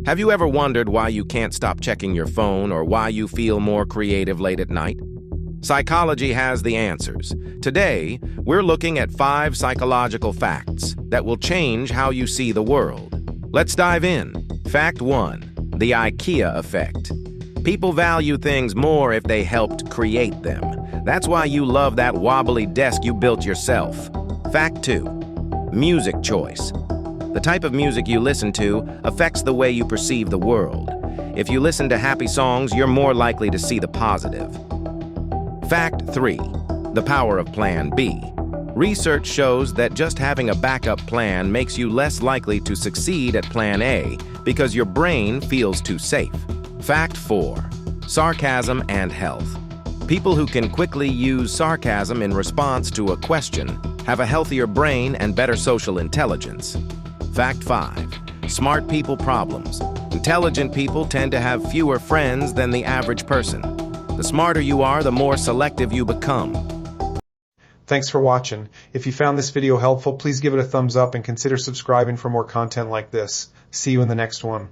Have you ever wondered why you can't stop checking your phone or why you feel more creative late at night? Psychology has the answers. Today, we're looking at 5 psychological facts that will change how you see the world. Let's dive in. Fact 1. The IKEA Effect. People value things more if they helped create them. That's why you love that wobbly desk you built yourself. Fact 2. Music choice. The type of music you listen to affects the way you perceive the world. If you listen to happy songs, you're more likely to see the positive. Fact 3. The power of Plan B. Research shows that just having a backup plan makes you less likely to succeed at Plan A because your brain feels too safe. Fact 4. Sarcasm and health. People who can quickly use sarcasm in response to a question have a healthier brain and better social intelligence. Fact 5. Smart people problems. Intelligent people tend to have fewer friends than the average person. The smarter you are, the more selective you become. Thanks for watching. If you found this video helpful, please give it a thumbs up and consider subscribing for more content like this. See you in the next one.